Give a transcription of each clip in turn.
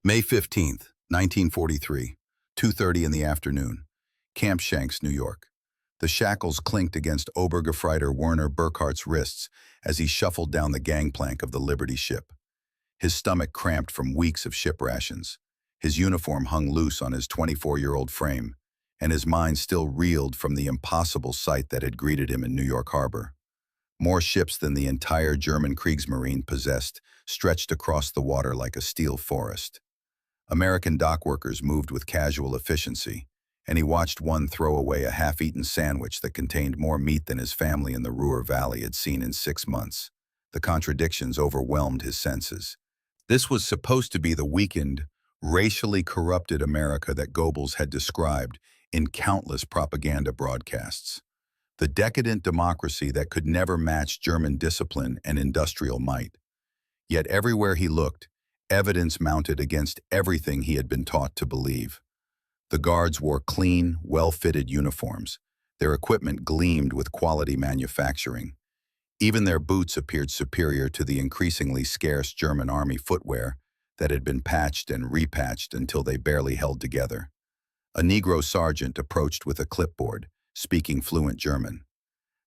May 15th, 1943, 2:30 in the afternoon, Camp Shanks, New York. The shackles clinked against Obergefreiter Werner Burkhart's wrists as he shuffled down the gangplank of the Liberty ship. His stomach cramped from weeks of ship rations. His uniform hung loose on his 24-year-old frame, and his mind still reeled from the impossible sight that had greeted him in New York Harbor. More ships than the entire German Kriegsmarine possessed stretched across the water like a steel forest. American dockworkers moved with casual efficiency, and he watched one throw away a half-eaten sandwich that contained more meat than his family in the Ruhr Valley had seen in 6 months. The contradictions overwhelmed his senses. This was supposed to be the weakened, racially corrupted America that Goebbels had described in countless propaganda broadcasts. The decadent democracy that could never match German discipline and industrial might. Yet everywhere he looked, evidence mounted against everything he had been taught to believe. The guards wore clean, well-fitted uniforms. Their equipment gleamed with quality manufacturing. Even their boots appeared superior to the increasingly scarce German army footwear that had been patched and repatched until they barely held together. A Negro sergeant approached with a clipboard, speaking fluent German.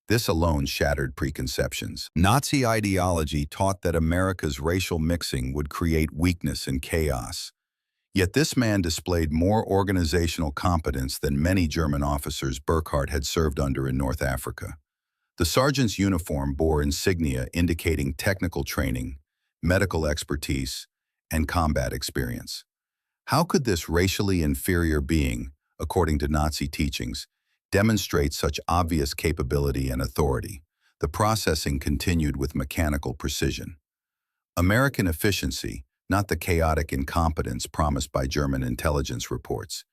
This alone shattered preconceptions. Nazi ideology taught that America's racial mixing would create weakness and chaos. Yet this man displayed more organizational competence than many German officers Burkhart had served under in North Africa. The sergeant's uniform bore insignia indicating technical training, medical expertise, and combat experience. How could this racially inferior being, according to Nazi teachings, demonstrate such obvious capability and authority? The processing continued with mechanical precision. American efficiency, not the chaotic incompetence promised by German intelligence reports.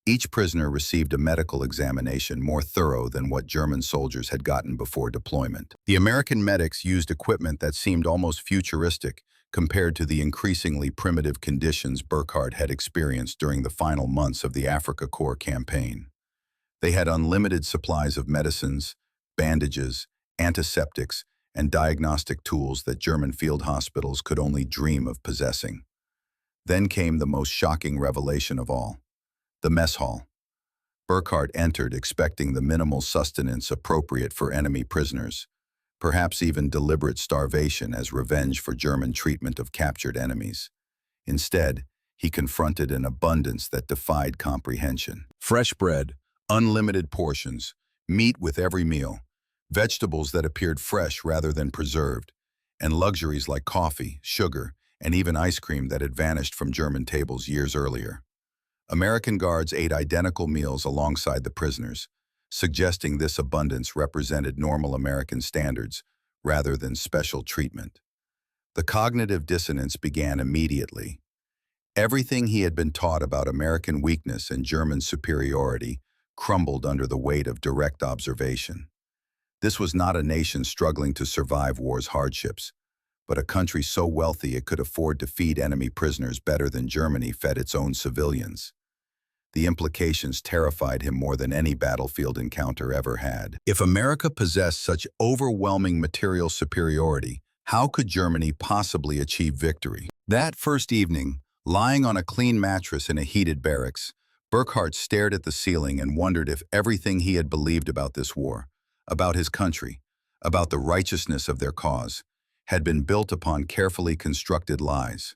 Each prisoner received a medical examination more thorough than what German soldiers had gotten before deployment. The American medics used equipment that seemed almost futuristic compared to the increasingly primitive conditions Burkhart had experienced during the final months of the Afrika Korps campaign. They had unlimited supplies of medicines, bandages, antiseptics, and diagnostic tools that German field hospitals could only dream of possessing. Then came the most shocking revelation of all: the mess hall. Burkhart entered expecting the minimal sustenance appropriate for enemy prisoners, perhaps even deliberate starvation as revenge for German treatment of captured enemies. Instead, he confronted an abundance that defied comprehension. Fresh bread, unlimited portions, meat with every meal, vegetables that appeared fresh rather than preserved, and luxuries like coffee, sugar, and even ice cream that had vanished from German tables years earlier. American guards ate identical meals alongside the prisoners, suggesting this abundance represented normal American standards rather than special treatment. The cognitive dissonance began immediately. Everything he had been taught about American weakness and German superiority crumbled under the weight of direct observation. This was not a nation struggling to survive war's hardships, but a country so wealthy it could afford to feed enemy prisoners better than Germany fed its own civilians. The implications terrified him more than any battlefield encounter ever had. If America possessed such overwhelming material superiority, how could Germany possibly achieve victory? That first evening, lying on a clean mattress in a heated barracks, Burkhart stared at the ceiling and wondered if everything he had believed about this war, about his country, about the righteousness of their cause, had been built upon carefully constructed lies.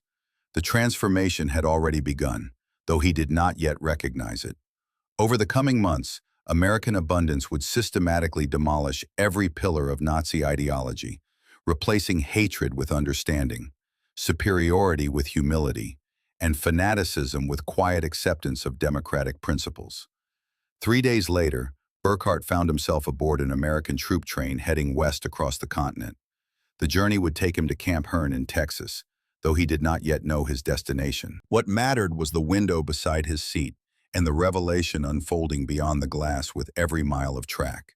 The transformation had already begun, though he did not yet recognize it. Over the coming months, American abundance would systematically demolish every pillar of Nazi ideology, replacing hatred with understanding, superiority with humility, and fanaticism with quiet acceptance of democratic principles. 3 days later, Burkhart found himself aboard an American troop train heading west across the continent. The journey would take him to Camp Hearn in Texas, though he did not yet know his destination. What mattered was the window beside his seat and the revelation unfolding beyond the glass with every mile of track.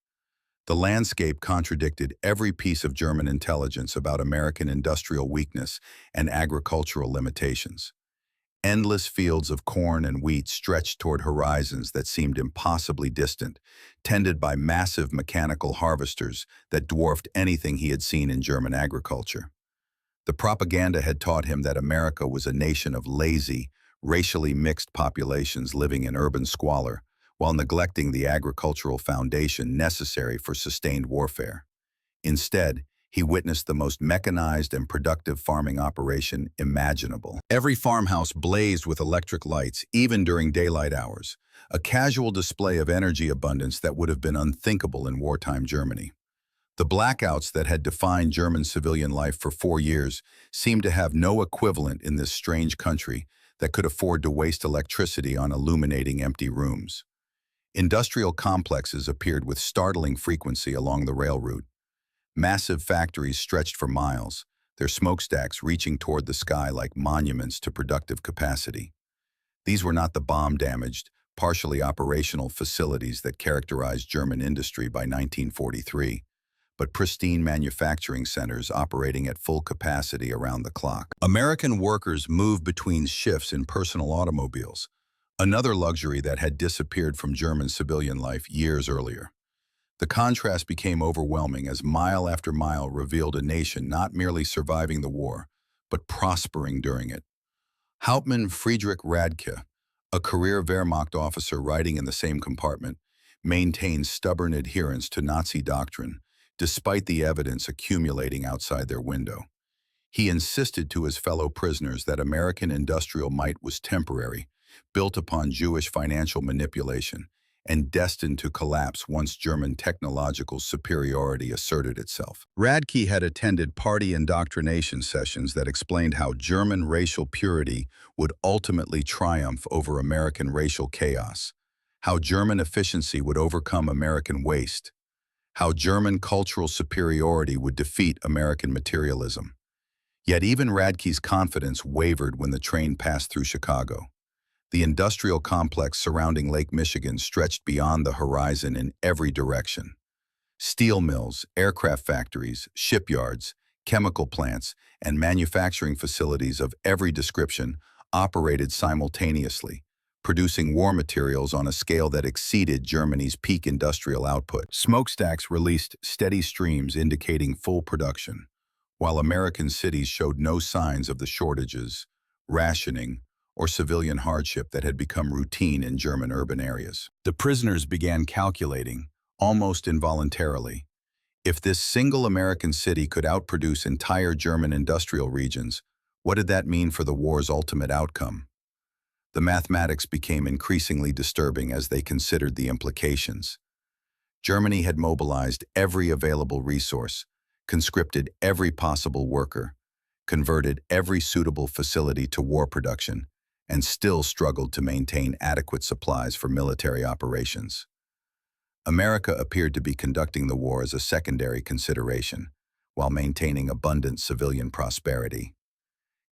The landscape contradicted every piece of German intelligence about American industrial weakness and agricultural limitations. Endless fields of corn and wheat stretched toward horizons that seemed impossibly distant, tended by massive mechanical harvesters that dwarfed anything he had seen in German agriculture. The propaganda had taught him that America was a nation of lazy, racially mixed populations living in urban squalor, while neglecting the agricultural foundation necessary for sustained warfare. Instead, he witnessed the most mechanized and productive farming operation imaginable. Every farmhouse blazed with electric lights, even during daylight hours, a casual display of energy abundance that would have been unthinkable in wartime Germany. The blackouts that had defined German civilian life for 4 years seemed to have no equivalent in this strange country that could afford to waste electricity on illuminating empty rooms. Industrial complexes appeared with startling frequency along the rail route. Massive factories stretched for miles, their smokestacks reaching toward the sky like monuments to productive capacity. These were not the bomb-damaged, partially operational facilities that characterized German industry by 1943, but pristine manufacturing centers operating at full capacity around the clock. American workers moved between shifts in personal automobiles, another luxury that had disappeared from German civilian life years earlier. The contrast became overwhelming as mile after mile revealed a nation not merely surviving the war, but prospering during it. Hauptmann Friedrich Radke, a career Wehrmacht officer riding in the same compartment, maintained stubborn adherence to Nazi doctrine, despite the evidence accumulating outside their window. He insisted to his fellow prisoners that American industrial might was temporary, built upon Jewish financial manipulation, and destined to collapse once German technological superiority asserted itself. Radke had attended party indoctrination sessions that explained how German racial purity would ultimately triumph over American racial chaos, how German efficiency would overcome American waste, how German cultural superiority would defeat American materialism. Yet even Radke's confidence wavered when the train passed through Chicago. The industrial complex surrounding Lake Michigan stretched beyond the horizon in every direction. Steel mills, aircraft factories, shipyards, chemical plants, and manufacturing facilities of every description operated simultaneously, producing war materials on a scale that exceeded Germany's peak industrial output. Smokestacks released steady streams indicating full production, while American cities showed no signs of the shortages, rationing, or civilian hardship that had become routine in German urban areas. The prisoners began calculating, almost involuntarily, if this single American city could outproduce entire German industrial regions, what did that mean for the war's ultimate outcome? The mathematics became increasingly disturbing as they considered the implications. Germany had mobilized every available resource, conscripted every possible worker, converted every suitable facility to war production, and still struggled to maintain adequate supplies for military operations. America appeared to be conducting the war as a secondary consideration, while maintaining abundant civilian prosperity.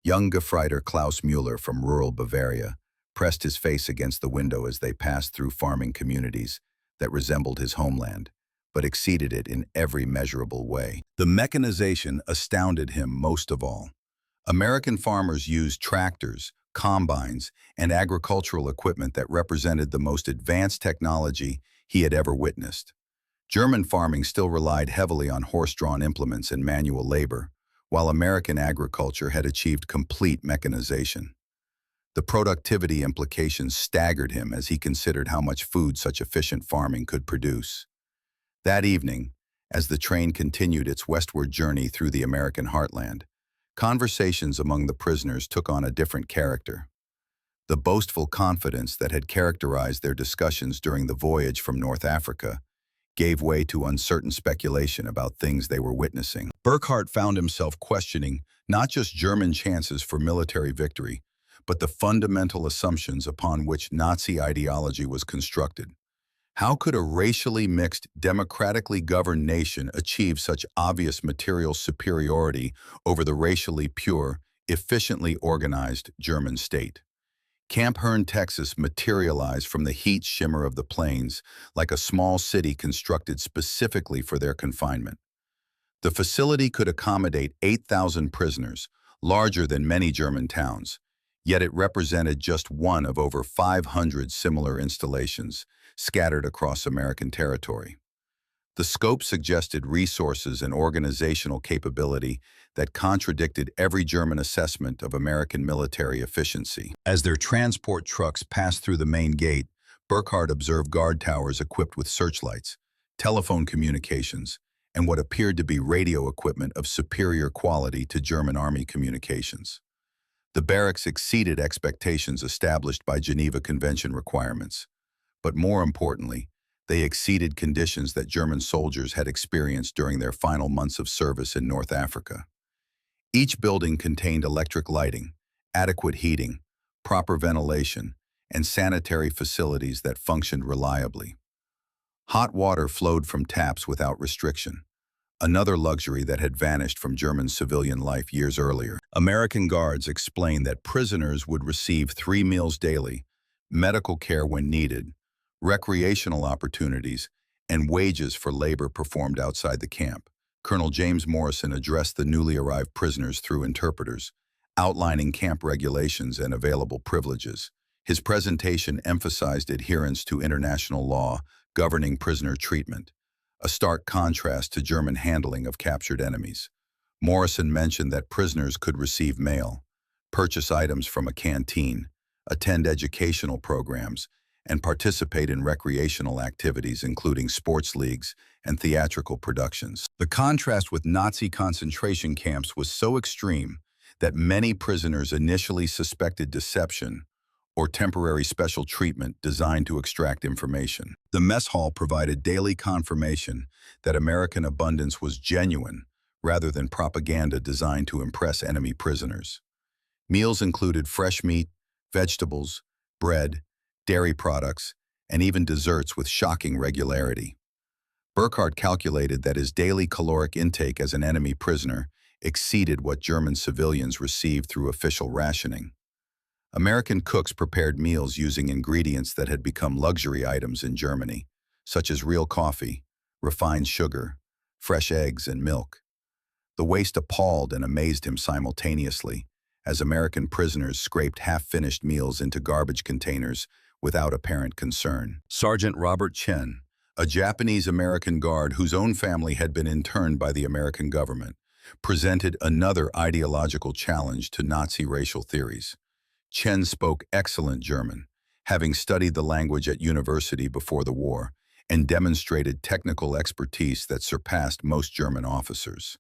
Young Gefreiter Klaus Müller from rural Bavaria pressed his face against the window as they passed through farming communities that resembled his homeland, but exceeded it in every measurable way. The mechanization astounded him most of all. American farmers used tractors, combines, and agricultural equipment that represented the most advanced technology he had ever witnessed. German farming still relied heavily on horse-drawn implements and manual labor, while American agriculture had achieved complete mechanization. The productivity implications staggered him as he considered how much food such efficient farming could produce. That evening, as the train continued its westward journey through the American heartland, conversations among the prisoners took on a different character. The boastful confidence that had characterized their discussions during the voyage from North Africa gave way to uncertain speculation about things they were witnessing. Burkhart found himself questioning not just German chances for military victory, but the fundamental assumptions upon which Nazi ideology was constructed. How could a racially mixed, democratically governed nation achieve such obvious material superiority over the racially pure, efficiently organized German state? Camp Hearn, Texas materialized from the heat shimmer of the plains like a small city constructed specifically for their confinement. The facility could accommodate 8,000 prisoners, larger than many German towns, yet it represented just one of over 500 similar installations scattered across American territory. The scope suggested resources and organizational capability that contradicted every German assessment of American military efficiency. As their transport trucks passed through the main gate, Burkhart observed guard towers equipped with searchlights, telephone communications, and what appeared to be radio equipment of superior quality to German army communications. The barracks exceeded expectations established by Geneva Convention requirements, but more importantly, they exceeded conditions that German soldiers had experienced during their final months of service in North Africa. Each building contained electric lighting, adequate heating, proper ventilation, and sanitary facilities that functioned reliably. Hot water flowed from taps without restriction, another luxury that had vanished from German civilian life years earlier. American guards explained that prisoners would receive 3 meals daily, medical care when needed, recreational opportunities, and wages for labor performed outside the camp. Colonel James Morrison addressed the newly arrived prisoners through interpreters, outlining camp regulations and available privileges. His presentation emphasized adherence to international law governing prisoner treatment, a stark contrast to German handling of captured enemies. Morrison mentioned that prisoners could receive mail, purchase items from a canteen, attend educational programs, and participate in recreational activities including sports leagues and theatrical productions. The contrast with Nazi concentration camps was so extreme that many prisoners initially suspected deception or temporary special treatment designed to extract information. The mess hall provided daily confirmation that American abundance was genuine rather than propaganda designed to impress enemy prisoners. Meals included fresh meat, vegetables, bread, dairy products, and even desserts with shocking regularity. Burkhart calculated that his daily caloric intake as an enemy prisoner exceeded what German civilians received through official rationing. American cooks prepared meals using ingredients that had become luxury items in Germany, such as real coffee, refined sugar, fresh eggs, and milk. The waste appalled and amazed him simultaneously, as American prisoners scraped half-finished meals into garbage containers without apparent concern. Sergeant Robert Chen, a Japanese-American guard whose own family had been interned by the American government, presented another ideological challenge to Nazi racial theories. Chen spoke excellent German, having studied the language at university before the war, and demonstrated technical expertise that surpassed most German officers.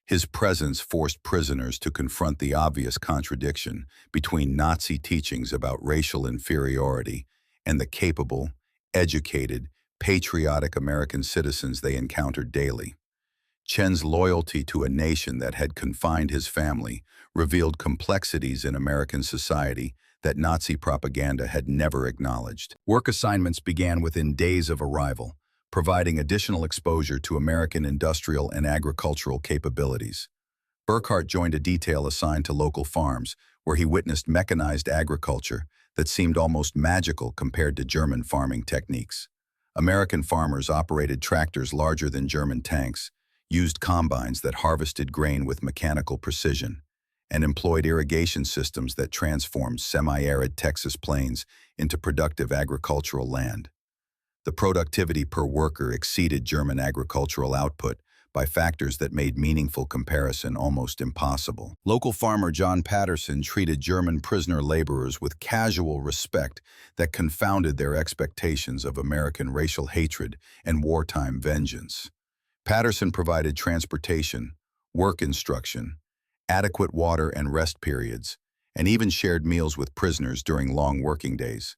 His presence forced prisoners to confront the obvious contradiction between Nazi teachings about racial inferiority and the capable, educated, patriotic American citizens they encountered daily. Chen's loyalty to a nation that had confined his family revealed complexities in American society that Nazi propaganda had never acknowledged. Work assignments began within days of arrival, providing additional exposure to American industrial and agricultural capabilities. Burkhart joined a detail assigned to local farms, where he witnessed mechanized agriculture that seemed almost magical compared to German farming techniques. American farmers operated tractors larger than German tanks, used combines that harvested grain with mechanical precision, and employed irrigation systems that transformed semi-arid Texas plains into productive agricultural land. The productivity per worker exceeded German agricultural output by factors that made meaningful comparison almost impossible. Local farmer John Patterson treated German prisoner laborers with casual respect that confounded their expectations of American racial hatred and wartime vengeance. Patterson provided transportation, work instruction, adequate water and rest periods, and even shared meals with prisoners during long working days.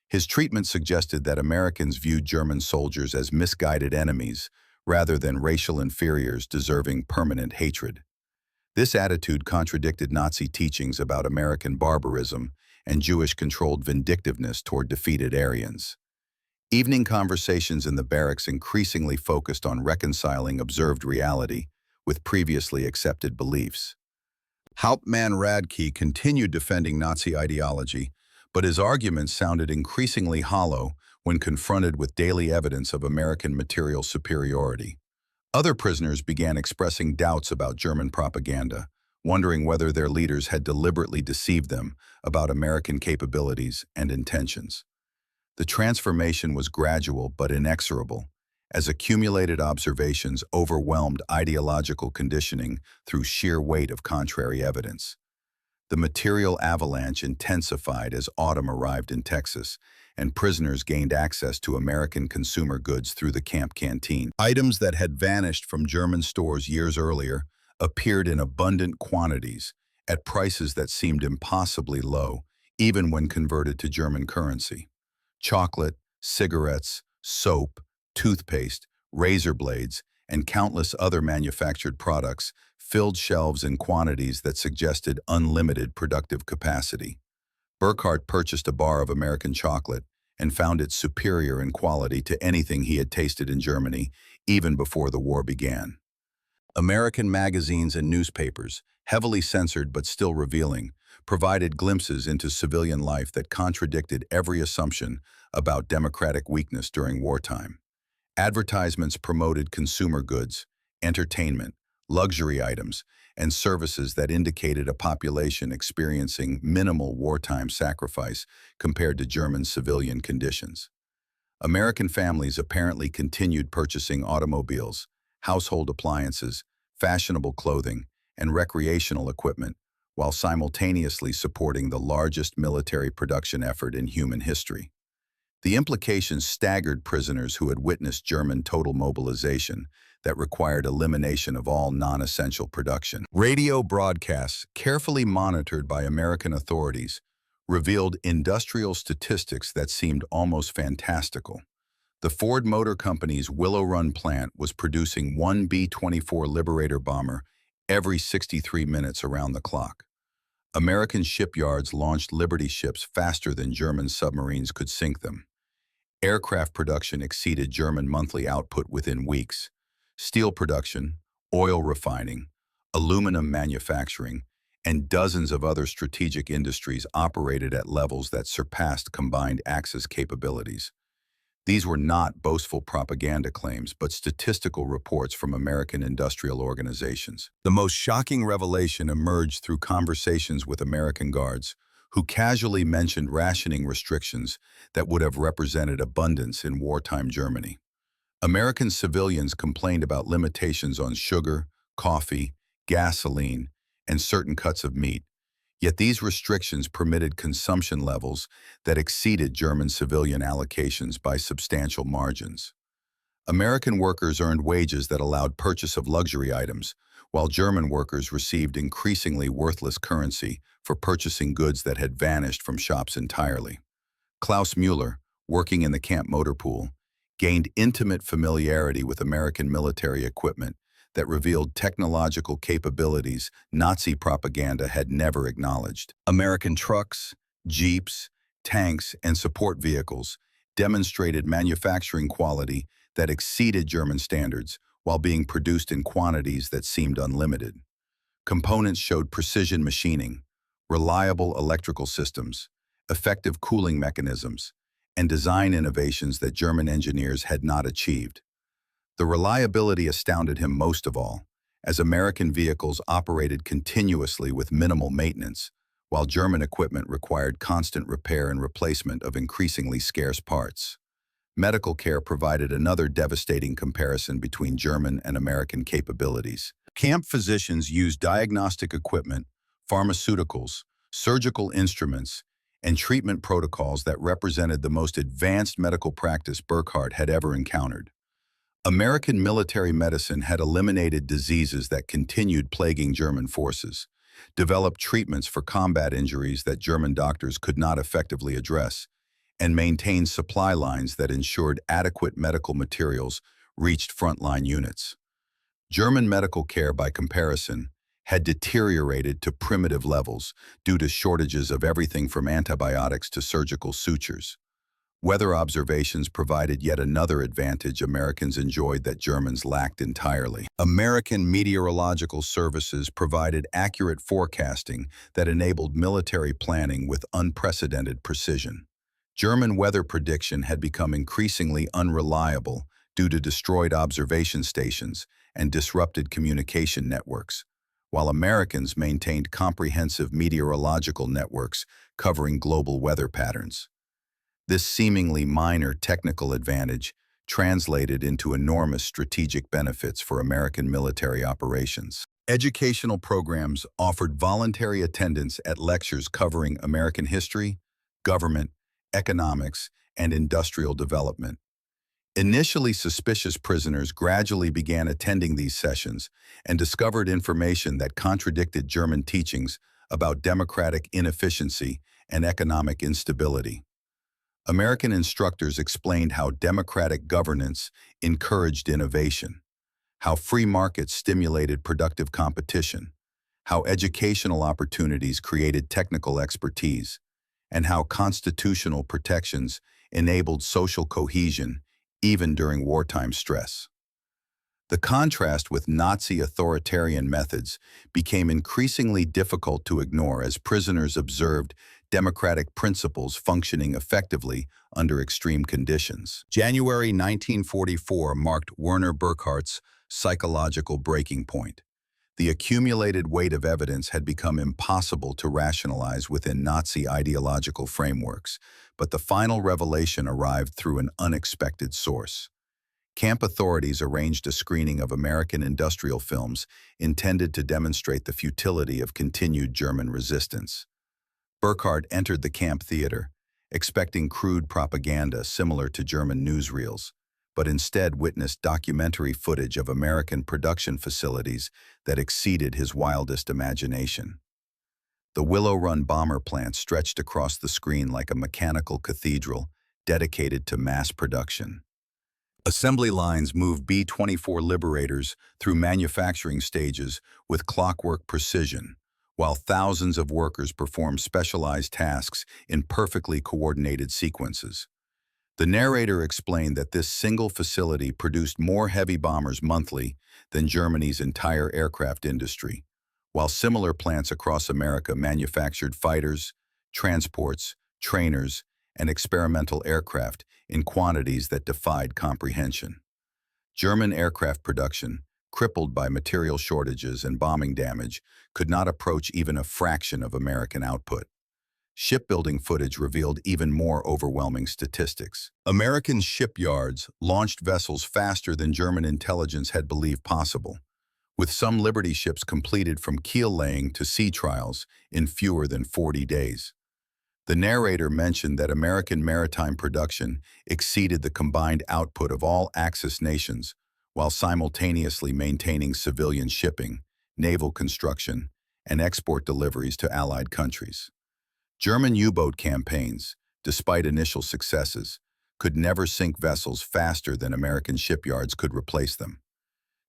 His treatment suggested that Americans viewed German soldiers as misguided enemies rather than racial inferiors deserving permanent hatred. This attitude contradicted Nazi teachings about American barbarism and Jewish-controlled vindictiveness toward defeated Aryans. Evening conversations in the barracks increasingly focused on reconciling observed reality with previously accepted beliefs. Hauptmann Radke continued defending Nazi ideology, but his arguments sounded increasingly hollow when confronted with daily evidence of American material superiority. Other prisoners began expressing doubts about German propaganda, wondering whether their leaders had deliberately deceived them about American capabilities and intentions. The transformation was gradual but inexorable, as accumulated observations overwhelmed ideological conditioning through sheer weight of contrary evidence. The material avalanche intensified as autumn arrived in Texas, and prisoners gained access to American consumer goods through the camp canteen. Items that had vanished from German stores years earlier appeared in abundant quantities, at prices that seemed impossibly low, even when converted to German currency. Chocolate, cigarettes, soap, toothpaste, razor blades, and countless other manufactured products filled shelves in quantities that suggested unlimited productive capacity. Burkhart purchased a bar of American chocolate and found it superior in quality to anything he had tasted in Germany, even before the war began. American magazines and newspapers, heavily censored but still revealing, provided glimpses into civilian life that contradicted every assumption about democratic weakness during wartime. Advertisements promoted consumer goods, entertainment, luxury items, and services that indicated a population experiencing minimal wartime sacrifice compared to German civilian conditions. American families apparently continued purchasing automobiles, household appliances, fashionable clothing, and recreational equipment, while simultaneously supporting the largest military production effort in human history. The implications staggered prisoners who had witnessed German total mobilization that required elimination of all non-essential production. Radio broadcasts, carefully monitored by American authorities, revealed industrial statistics that seemed almost fantastical. The Ford Motor Company's Willow Run plant was producing one B-24 Liberator bomber every 63 minutes around the clock. American shipyards launched Liberty ships faster than German submarines could sink them. Aircraft production exceeded German monthly output within weeks. Steel production, oil refining, aluminum manufacturing, and dozens of other strategic industries operated at levels that surpassed combined Axis capabilities. These were not boastful propaganda claims, but statistical reports from American industrial organizations. The most shocking revelation emerged through conversations with American guards, who casually mentioned rationing restrictions that would have represented abundance in wartime Germany. American civilians complained about limitations on sugar, coffee, gasoline, and certain cuts of meat, yet these restrictions permitted consumption levels that exceeded German civilian allocations by substantial margins. American workers earned wages that allowed purchase of luxury items, while German workers received increasingly worthless currency for purchasing goods that had vanished from shops entirely. Klaus Mueller, working in the camp motor pool, gained intimate familiarity with American military equipment that revealed technological capabilities Nazi propaganda had never acknowledged. American trucks, jeeps, tanks, and support vehicles demonstrated manufacturing quality that exceeded German standards while being produced in quantities that seemed unlimited. Components showed precision machining, reliable electrical systems, effective cooling mechanisms, and design innovations that German engineers had not achieved. The reliability astounded him most of all, as American vehicles operated continuously with minimal maintenance, while German equipment required constant repair and replacement of increasingly scarce parts. Medical care provided another devastating comparison between German and American capabilities. Camp physicians used diagnostic equipment, pharmaceuticals, surgical instruments, and treatment protocols that represented the most advanced medical practice Burkhart had ever encountered. American military medicine had eliminated diseases that continued plaguing German forces, developed treatments for combat injuries that German doctors could not effectively address, and maintained supply lines that ensured adequate medical materials reached frontline units. German medical care, by comparison, had deteriorated to primitive levels due to shortages of everything from antibiotics to surgical sutures. Weather observations provided yet another advantage Americans enjoyed that Germans lacked entirely. American meteorological services provided accurate forecasting that enabled military planning with unprecedented precision. German weather prediction had become increasingly unreliable due to destroyed observation stations and disrupted communication networks, while Americans maintained comprehensive meteorological networks covering global weather patterns. This seemingly minor technical advantage translated into enormous strategic benefits for American military operations. Educational programs offered voluntary attendance at lectures covering American history, government, economics, and industrial development. Initially suspicious prisoners gradually began attending these sessions and discovered information that contradicted German teachings about democratic inefficiency and economic instability. American instructors explained how democratic governance encouraged innovation, how free markets stimulated productive competition, how educational opportunities created technical expertise, and how constitutional protections enabled social cohesion even during wartime stress. The contrast with Nazi authoritarian methods became increasingly difficult to ignore as prisoners observed democratic principles functioning effectively under extreme conditions. January 1944 marked Werner Burkhart's psychological breaking point. The accumulated weight of evidence had become impossible to rationalize within Nazi ideological frameworks, but the final revelation arrived through an unexpected source. Camp authorities arranged a screening of American industrial films intended to demonstrate the futility of continued German resistance. Burkhart entered the camp theater, expecting crude propaganda similar to German newsreels, but instead witnessed documentary footage of American production facilities that exceeded his wildest imagination. The Willow Run bomber plant stretched across the screen like a mechanical cathedral dedicated to mass production. Assembly lines moved B-24 Liberators through manufacturing stages with clockwork precision, while thousands of workers performed specialized tasks in perfectly coordinated sequences. The narrator explained that this single facility produced more heavy bombers monthly than Germany's entire aircraft industry, while similar plants across America manufactured fighters, transports, trainers, and experimental aircraft in quantities that defied comprehension. German aircraft production, crippled by material shortages and bombing damage, could not approach even a fraction of American output. Shipbuilding footage revealed even more overwhelming statistics. American shipyards launched vessels faster than German intelligence had believed possible, with some Liberty ships completed from keel laying to sea trials in fewer than 40 days. The narrator mentioned that American maritime production exceeded the combined output of all Axis nations, while simultaneously maintaining civilian shipping, naval construction, and export deliveries to Allied countries. German U-boat campaigns, despite initial successes, could never sink vessels faster than American shipyards could replace them.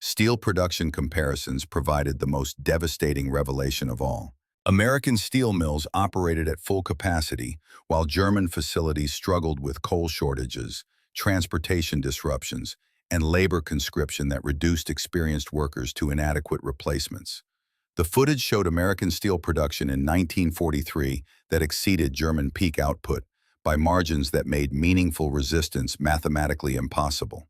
Steel production comparisons provided the most devastating revelation of all. American steel mills operated at full capacity, while German facilities struggled with coal shortages, transportation disruptions, and labor conscription that reduced experienced workers to inadequate replacements. The footage showed American steel production in 1943 that exceeded German peak output by margins that made meaningful resistance mathematically impossible.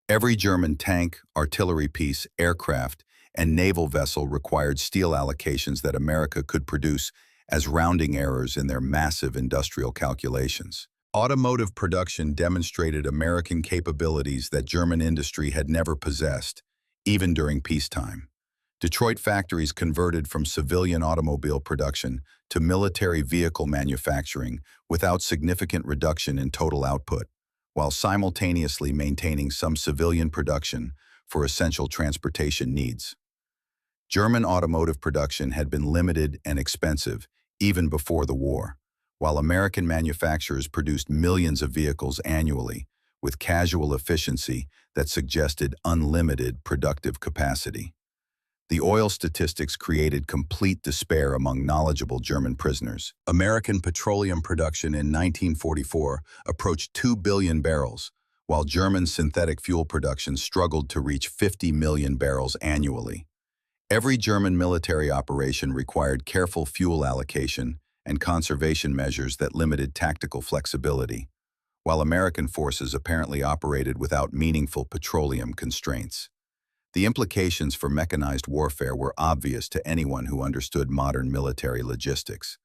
Every German tank, artillery piece, aircraft, and naval vessel required steel allocations that America could produce as rounding errors in their massive industrial calculations. Automotive production demonstrated American capabilities that German industry had never possessed, even during peacetime. Detroit factories converted from civilian automobile production to military vehicle manufacturing without significant reduction in total output, while simultaneously maintaining some civilian production for essential transportation needs. German automotive production had been limited and expensive even before the war, while American manufacturers produced millions of vehicles annually with casual efficiency that suggested unlimited productive capacity. The oil statistics created complete despair among knowledgeable German prisoners. American petroleum production in 1944 approached 2 billion barrels, while German synthetic fuel production struggled to reach 50 million barrels annually. Every German military operation required careful fuel allocation and conservation measures that limited tactical flexibility, while American forces apparently operated without meaningful petroleum constraints. The implications for mechanized warfare were obvious to anyone who understood modern military logistics.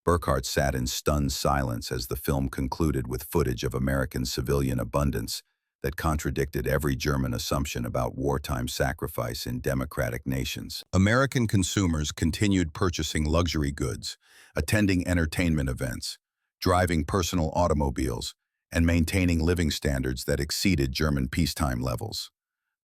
Burkhart sat in stunned silence as the film concluded with footage of American civilian abundance that contradicted every German assumption about wartime sacrifice in democratic nations. American consumers continued purchasing luxury goods, attending entertainment events, driving personal automobiles, and maintaining living standards that exceeded German peacetime levels.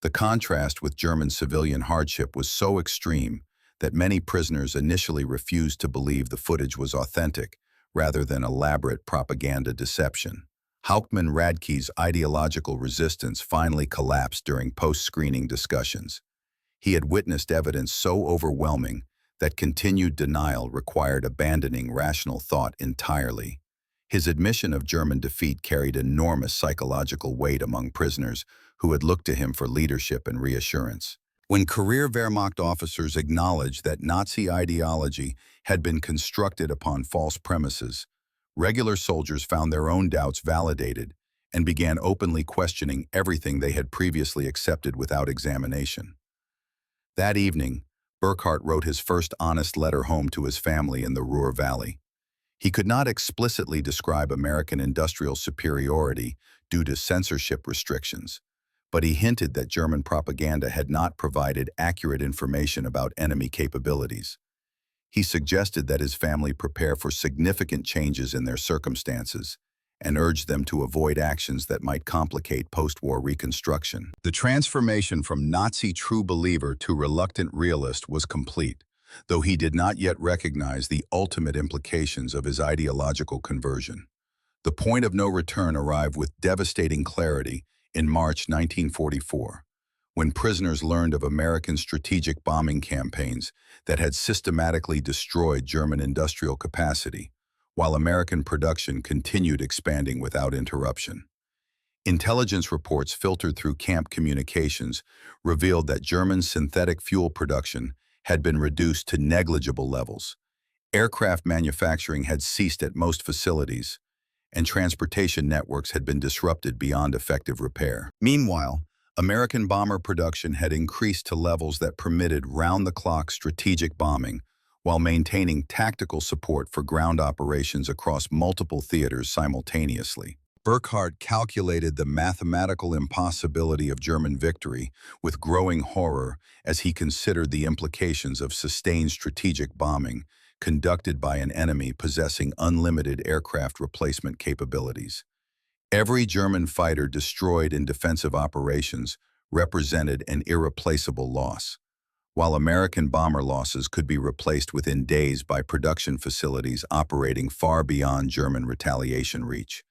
The contrast with German civilian hardship was so extreme that many prisoners initially refused to believe the footage was authentic rather than elaborate propaganda deception. Hauptmann Radke's ideological resistance finally collapsed during post-screening discussions. He had witnessed evidence so overwhelming that continued denial required abandoning rational thought entirely. His admission of German defeat carried enormous psychological weight among prisoners who had looked to him for leadership and reassurance. When career Wehrmacht officers acknowledged that Nazi ideology had been constructed upon false premises, regular soldiers found their own doubts validated and began openly questioning everything they had previously accepted without examination. That evening, Burkhart wrote his first honest letter home to his family in the Ruhr Valley. He could not explicitly describe American industrial superiority due to censorship restrictions, but he hinted that German propaganda had not provided accurate information about enemy capabilities. He suggested that his family prepare for significant changes in their circumstances and urged them to avoid actions that might complicate post-war reconstruction. The transformation from Nazi true believer to reluctant realist was complete, though he did not yet recognize the ultimate implications of his ideological conversion. The point of no return arrived with devastating clarity in March 1944, when prisoners learned of American strategic bombing campaigns that had systematically destroyed German industrial capacity, while American production continued expanding without interruption. Intelligence reports filtered through camp communications revealed that German synthetic fuel production had been reduced to negligible levels. Aircraft manufacturing had ceased at most facilities, and transportation networks had been disrupted beyond effective repair. Meanwhile, American bomber production had increased to levels that permitted round-the-clock strategic bombing while maintaining tactical support for ground operations across multiple theaters simultaneously. Burkhart calculated the mathematical impossibility of German victory with growing horror as he considered the implications of sustained strategic bombing conducted by an enemy possessing unlimited aircraft replacement capabilities. Every German fighter destroyed in defensive operations represented an irreplaceable loss, while American bomber losses could be replaced within days by production facilities operating far beyond German retaliation reach.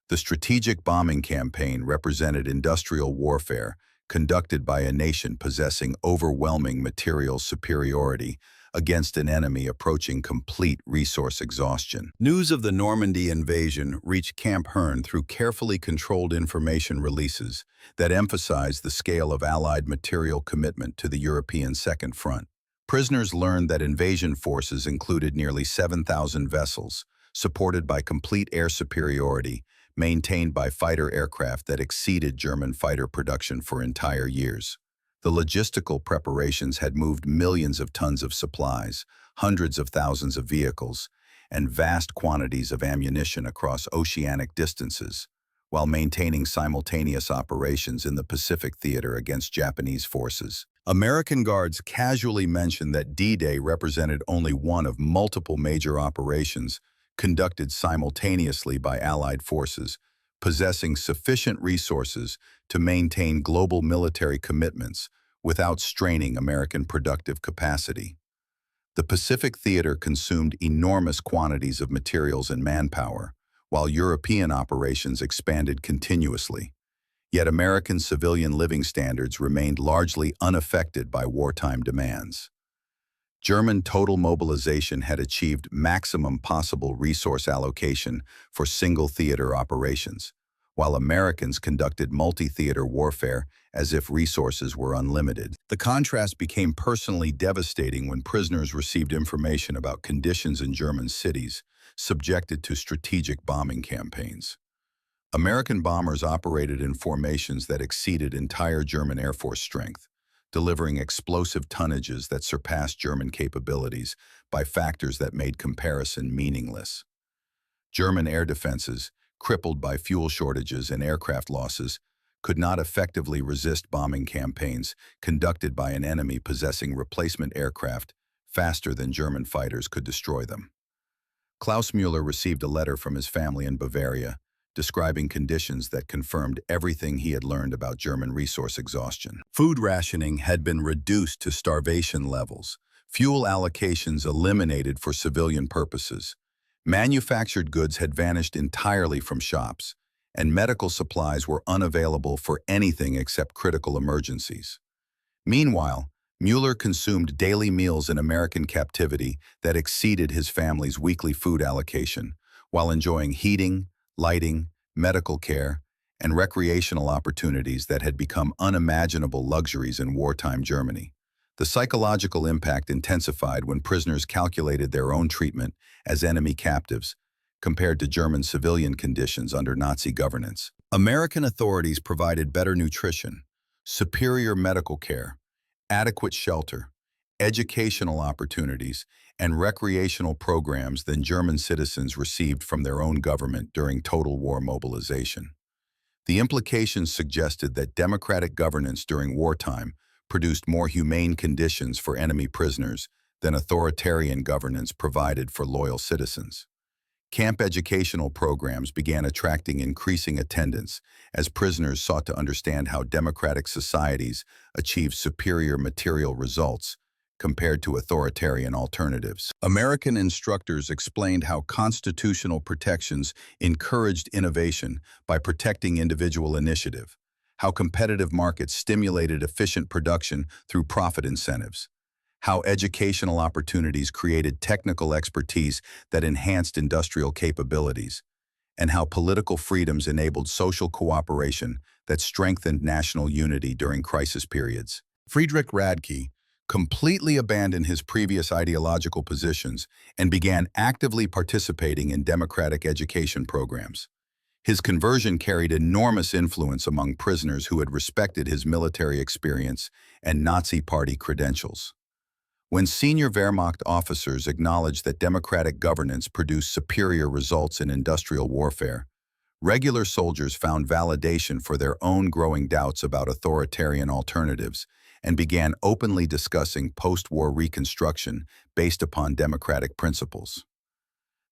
The strategic bombing campaign represented industrial warfare conducted by a nation possessing overwhelming material superiority against an enemy approaching complete resource exhaustion. News of the Normandy invasion reached Camp Herne through carefully controlled information releases that emphasized the scale of Allied material commitment to the European Second Front. Prisoners learned that invasion forces included nearly 7,000 vessels, supported by complete air superiority, maintained by fighter aircraft that exceeded German fighter production for entire years. The logistical preparations had moved millions of tons of supplies, hundreds of thousands of vehicles, and vast quantities of ammunition across oceanic distances, while maintaining simultaneous operations in the Pacific theater against Japanese forces. American guards casually mentioned that D-Day represented only one of multiple major operations conducted simultaneously by Allied forces, possessing sufficient resources to maintain global military commitments without straining American productive capacity. The Pacific theater consumed enormous quantities of materials and manpower, while European operations expanded continuously. Yet American civilian living standards remained largely unaffected by wartime demands. German total mobilization had achieved maximum possible resource allocation for single theater operations, while Americans conducted multi-theater warfare as if resources were unlimited. The contrast became personally devastating when prisoners received information about conditions in German cities subjected to strategic bombing campaigns. American bombers operated in formations that exceeded entire German Air Force strength, delivering explosive tonnages that surpassed German capabilities by factors that made comparison meaningless. German air defenses, crippled by fuel shortages and aircraft losses, could not effectively resist bombing campaigns conducted by an enemy possessing replacement aircraft faster than German fighters could destroy them. Klaus Müller received a letter from his family in Bavaria, describing conditions that confirmed everything he had learned about German resource exhaustion. Food rationing had been reduced to starvation levels, fuel allocations eliminated for civilian purposes. Manufactured goods had vanished entirely from shops, and medical supplies were unavailable for anything except critical emergencies. Meanwhile, Müller consumed daily meals in American captivity that exceeded his family's weekly food allocation, while enjoying heating, lighting, medical care, and recreational opportunities that had become unimaginable luxuries in wartime Germany. The psychological impact intensified when prisoners calculated their own treatment as enemy captives compared to German civilian conditions under Nazi governance. American authorities provided better nutrition, superior medical care, adequate shelter, educational opportunities, and recreational programs than German citizens received from their own government during total war mobilization. The implications suggested that democratic governance during wartime produced more humane conditions for enemy prisoners than authoritarian governance provided for loyal citizens. Camp educational programs began attracting increasing attendance as prisoners sought to understand how democratic societies achieved superior material results compared to authoritarian alternatives. American instructors explained how constitutional protections encouraged innovation by protecting individual initiative, how competitive markets stimulated efficient production through profit incentives, how educational opportunities created technical expertise that enhanced industrial capabilities, and how political freedoms enabled social cooperation that strengthened national unity during crisis periods. Friedrich Radke completely abandoned his previous ideological positions and began actively participating in democratic education programs. His conversion carried enormous influence among prisoners who had respected his military experience and Nazi Party credentials. When senior Wehrmacht officers acknowledged that democratic governance produced superior results in industrial warfare, regular soldiers found validation for their own growing doubts about authoritarian alternatives and began openly discussing post-war reconstruction based upon democratic principles.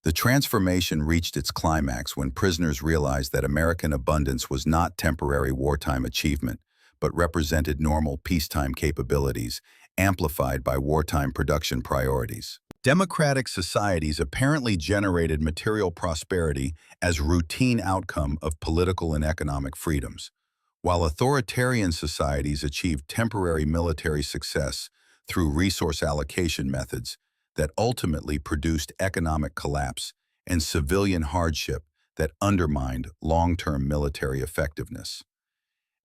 The transformation reached its climax when prisoners realized that American abundance was not temporary wartime achievement, but represented normal peacetime capabilities, amplified by wartime production priorities. Democratic societies apparently generated material prosperity as routine outcome of political and economic freedoms, while authoritarian societies achieved temporary military success through resource allocation methods that ultimately produced economic collapse and civilian hardship that undermined long-term military effectiveness.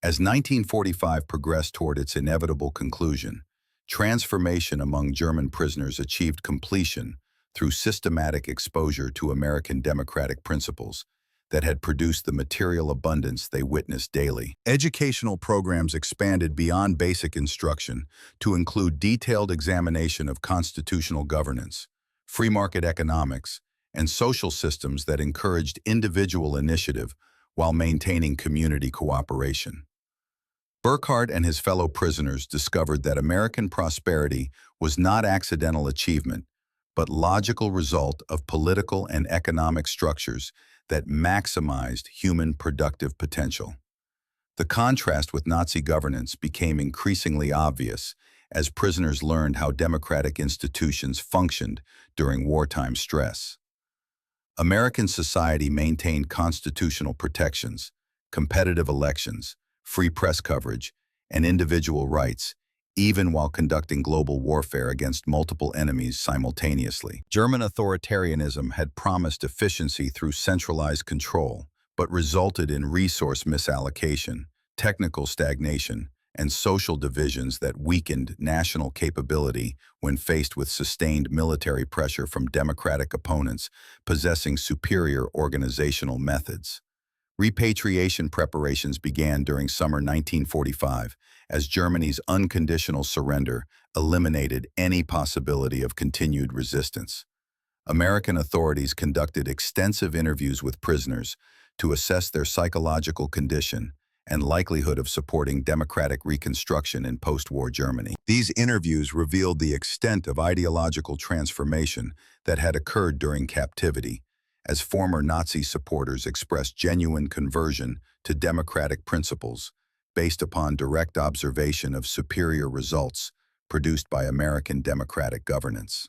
As 1945 progressed toward its inevitable conclusion, transformation among German prisoners achieved completion through systematic exposure to American democratic principles that had produced the material abundance they witnessed daily. Educational programs expanded beyond basic instruction to include detailed examination of constitutional governance, free market economics, and social systems that encouraged individual initiative while maintaining community cooperation. Burkhart and his fellow prisoners discovered that American prosperity was not accidental achievement, but logical result of political and economic structures that maximized human productive potential. The contrast with Nazi governance became increasingly obvious as prisoners learned how democratic institutions functioned during wartime stress. American society maintained constitutional protections, competitive elections, free press coverage, and individual rights, even while conducting global warfare against multiple enemies simultaneously. German authoritarianism had promised efficiency through centralized control, but resulted in resource misallocation, technical stagnation, and social divisions that weakened national capability when faced with sustained military pressure from democratic opponents possessing superior organizational methods. Repatriation preparations began during summer 1945 as Germany's unconditional surrender eliminated any possibility of continued resistance. American authorities conducted extensive interviews with prisoners to assess their psychological condition and likelihood of supporting democratic reconstruction in post-war Germany. These interviews revealed the extent of ideological transformation that had occurred during captivity, as former Nazi supporters expressed genuine conversion to democratic principles based upon direct observation of superior results produced by American democratic governance.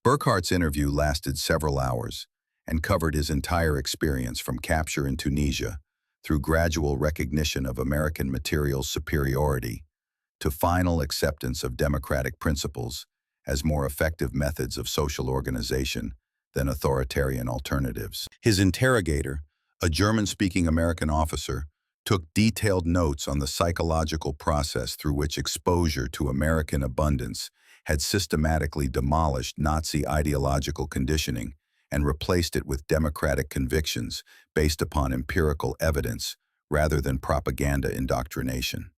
Burkhart's interview lasted several hours and covered his entire experience from capture in Tunisia through gradual recognition of American material superiority to final acceptance of democratic principles as more effective methods of social organization than authoritarian alternatives. His interrogator, a German-speaking American officer, took detailed notes on the psychological process through which exposure to American abundance had systematically demolished Nazi ideological conditioning and replaced it with democratic convictions based upon empirical evidence rather than propaganda indoctrination.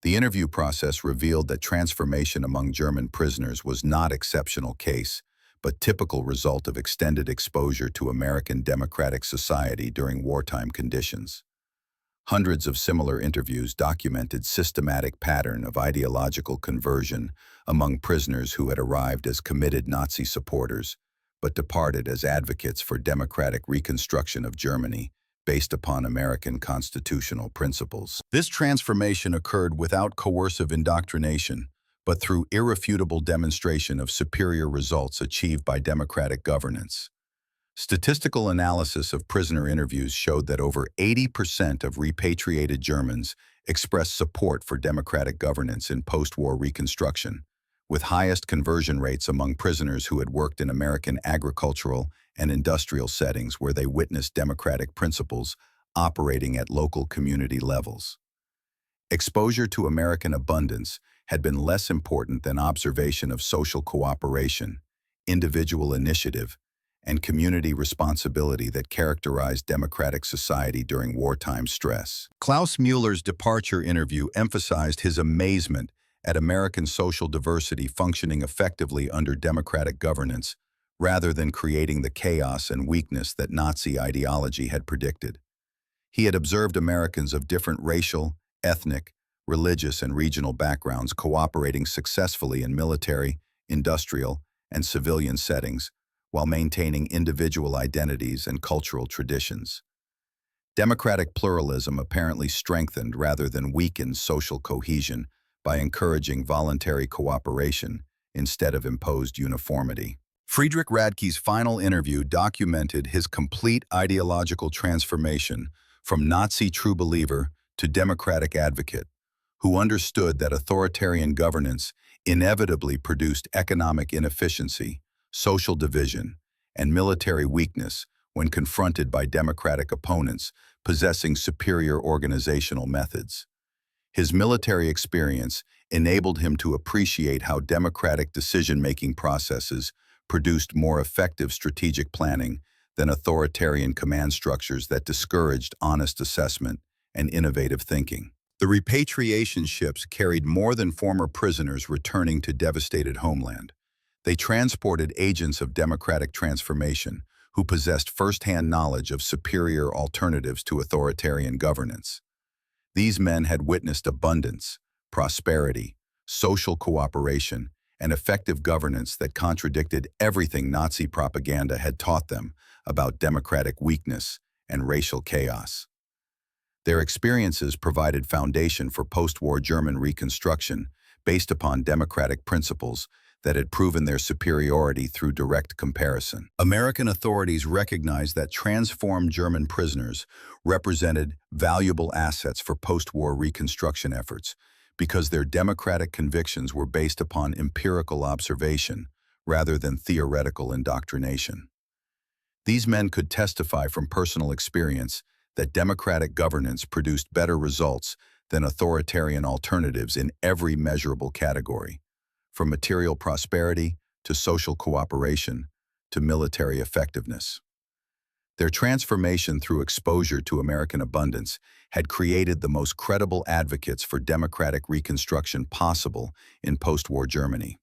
The interview process revealed that transformation among German prisoners was not exceptional case, but typical result of extended exposure to American democratic society during wartime conditions. Hundreds of similar interviews documented systematic pattern of ideological conversion among prisoners who had arrived as committed Nazi supporters, but departed as advocates for democratic reconstruction of Germany based upon American constitutional principles. This transformation occurred without coercive indoctrination, but through irrefutable demonstration of superior results achieved by democratic governance. Statistical analysis of prisoner interviews showed that over 80% of repatriated Germans expressed support for democratic governance in post-war reconstruction, with highest conversion rates among prisoners who had worked in American agricultural and industrial settings where they witnessed democratic principles operating at local community levels. Exposure to American abundance had been less important than observation of social cooperation, individual initiative, and community responsibility that characterized democratic society during wartime stress. Klaus Mueller's departure interview emphasized his amazement at American social diversity functioning effectively under democratic governance rather than creating the chaos and weakness that Nazi ideology had predicted. He had observed Americans of different racial, ethnic, religious, and regional backgrounds cooperating successfully in military, industrial, and civilian settings, while maintaining individual identities and cultural traditions. Democratic pluralism apparently strengthened rather than weakened social cohesion by encouraging voluntary cooperation instead of imposed uniformity. Friedrich Radke's final interview documented his complete ideological transformation from Nazi true believer to democratic advocate, who understood that authoritarian governance inevitably produced economic inefficiency, social division, and military weakness when confronted by democratic opponents possessing superior organizational methods. His military experience enabled him to appreciate how democratic decision-making processes produced more effective strategic planning than authoritarian command structures that discouraged honest assessment and innovative thinking. The repatriation ships carried more than former prisoners returning to devastated homeland. They transported agents of democratic transformation who possessed first-hand knowledge of superior alternatives to authoritarian governance. These men had witnessed abundance, prosperity, social cooperation, and effective governance that contradicted everything Nazi propaganda had taught them about democratic weakness and racial chaos. Their experiences provided foundation for post-war German reconstruction based upon democratic principles that had proven their superiority through direct comparison. American authorities recognized that transformed German prisoners represented valuable assets for post-war reconstruction efforts because their democratic convictions were based upon empirical observation rather than theoretical indoctrination. These men could testify from personal experience that democratic governance produced better results than authoritarian alternatives in every measurable category, from material prosperity to social cooperation to military effectiveness. Their transformation through exposure to American abundance had created the most credible advocates for democratic reconstruction possible in post-war Germany.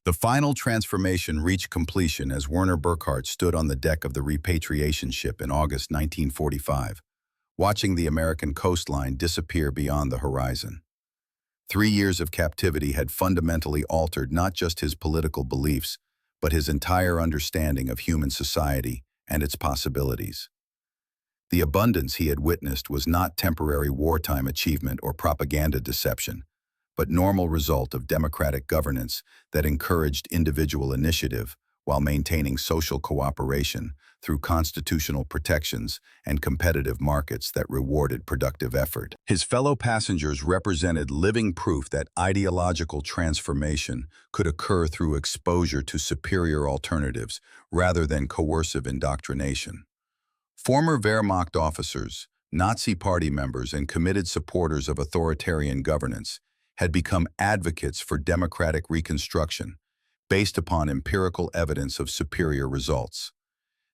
The final transformation reached completion as Werner Burkhart stood on the deck of the repatriation ship in August 1945, watching the American coastline disappear beyond the horizon. 3 years of captivity had fundamentally altered not just his political beliefs, but his entire understanding of human society and its possibilities. The abundance he had witnessed was not temporary wartime achievement or propaganda deception, but normal result of democratic governance that encouraged individual initiative while maintaining social cooperation through constitutional protections and competitive markets that rewarded productive effort. His fellow passengers represented living proof that ideological transformation could occur through exposure to superior alternatives rather than coercive indoctrination. Former Wehrmacht officers, Nazi Party members, and committed supporters of authoritarian governance had become advocates for democratic reconstruction based upon empirical evidence of superior results.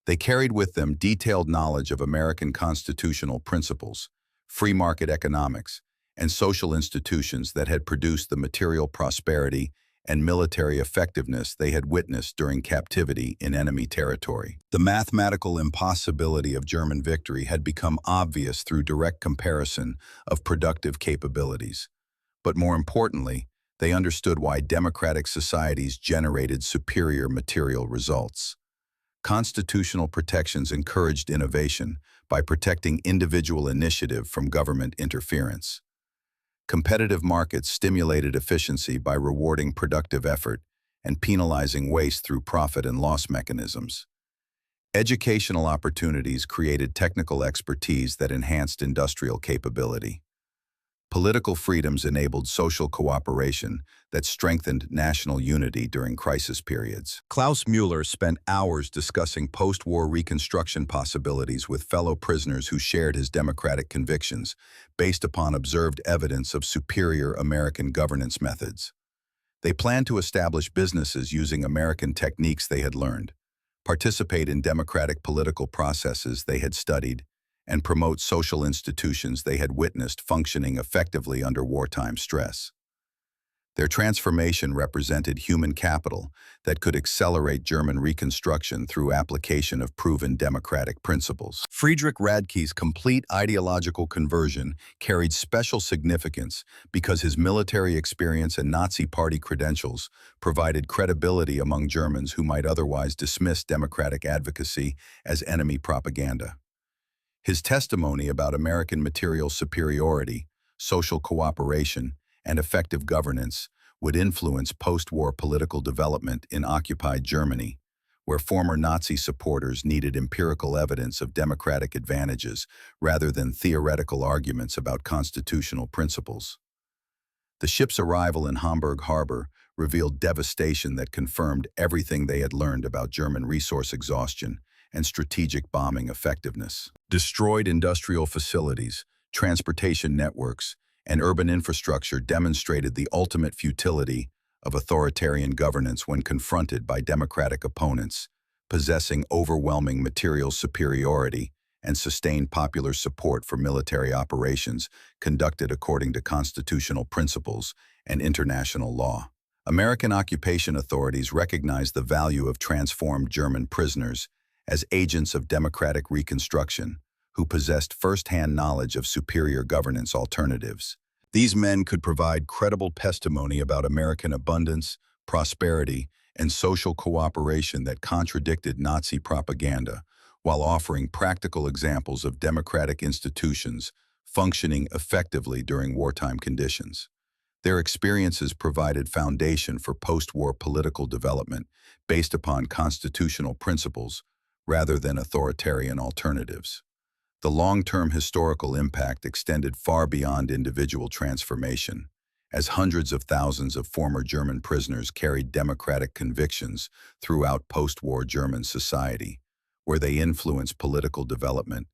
They carried with them detailed knowledge of American constitutional principles, free market economics, and social institutions that had produced the material prosperity and military effectiveness they had witnessed during captivity in enemy territory. The mathematical impossibility of German victory had become obvious through direct comparison of productive capabilities. But more importantly, they understood why democratic societies generated superior material results. Constitutional protections encouraged innovation by protecting individual initiative from government interference. Competitive markets stimulated efficiency by rewarding productive effort and penalizing waste through profit and loss mechanisms. Educational opportunities created technical expertise that enhanced industrial capability. Political freedoms enabled social cooperation that strengthened national unity during crisis periods. Klaus Mueller spent hours discussing post-war reconstruction possibilities with fellow prisoners who shared his democratic convictions based upon observed evidence of superior American governance methods. They planned to establish businesses using American techniques they had learned, participate in democratic political processes they had studied, and promote social institutions they had witnessed functioning effectively under wartime stress. Their transformation represented human capital that could accelerate German reconstruction through application of proven democratic principles. Friedrich Radke's complete ideological conversion carried special significance because his military experience and Nazi Party credentials provided credibility among Germans who might otherwise dismiss democratic advocacy as enemy propaganda. His testimony about American material superiority, social cooperation, and effective governance would influence post-war political development in occupied Germany, where former Nazi supporters needed empirical evidence of democratic advantages rather than theoretical arguments about constitutional principles. The ship's arrival in Hamburg harbor revealed devastation that confirmed everything they had learned about German resource exhaustion and strategic bombing effectiveness. Destroyed industrial facilities, transportation networks, and urban infrastructure demonstrated the ultimate futility of authoritarian governance when confronted by democratic opponents, possessing overwhelming material superiority and sustained popular support for military operations conducted according to constitutional principles and international law. American occupation authorities recognized the value of transformed German prisoners as agents of democratic reconstruction, who possessed first-hand knowledge of superior governance alternatives. These men could provide credible testimony about American abundance, prosperity, and social cooperation that contradicted Nazi propaganda, while offering practical examples of democratic institutions functioning effectively during wartime conditions. Their experiences provided foundation for post-war political development based upon constitutional principles rather than authoritarian alternatives. The long-term historical impact extended far beyond individual transformation, as hundreds of thousands of former German prisoners carried democratic convictions throughout post-war German society, where they influenced political development,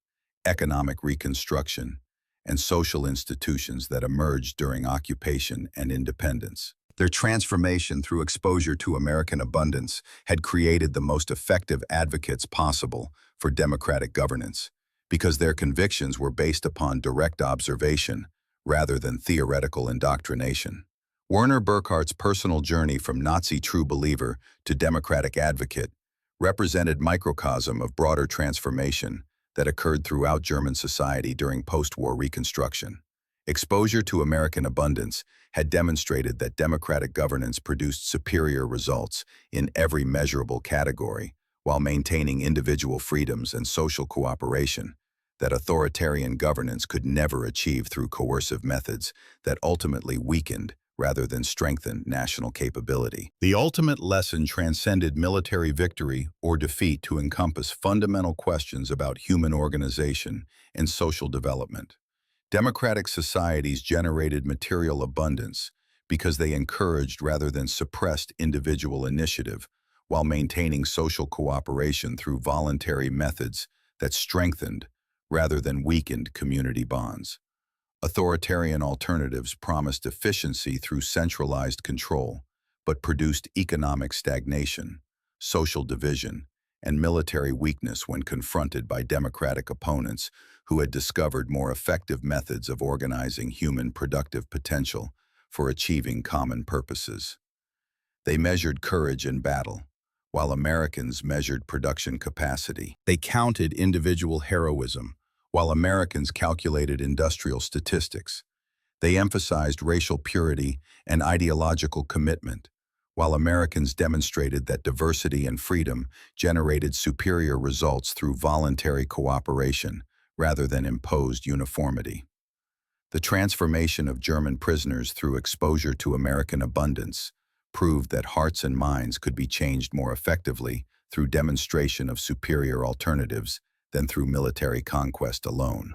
economic reconstruction, and social institutions that emerged during occupation and independence. Their transformation through exposure to American abundance had created the most effective advocates possible for democratic governance, because their convictions were based upon direct observation rather than theoretical indoctrination. Werner Burkhart's personal journey from Nazi true believer to democratic advocate represented microcosm of broader transformation that occurred throughout German society during post-war Reconstruction. Exposure to American abundance had demonstrated that democratic governance produced superior results in every measurable category, while maintaining individual freedoms and social cooperation that authoritarian governance could never achieve through coercive methods that ultimately weakened rather than strengthened national capability. The ultimate lesson transcended military victory or defeat to encompass fundamental questions about human organization and social development. Democratic societies generated material abundance because they encouraged rather than suppressed individual initiative, while maintaining social cooperation through voluntary methods that strengthened rather than weakened community bonds. Authoritarian alternatives promised efficiency through centralized control, but produced economic stagnation, social division, and military weakness when confronted by democratic opponents who had discovered more effective methods of organizing human productive potential for achieving common purposes. They measured courage in battle, while Americans measured production capacity. They counted individual heroism, while Americans calculated industrial statistics. They emphasized racial purity and ideological commitment, while Americans demonstrated that diversity and freedom generated superior results through voluntary cooperation rather than imposed uniformity. The transformation of German prisoners through exposure to American abundance proved that hearts and minds could be changed more effectively through demonstration of superior alternatives than through military conquest alone.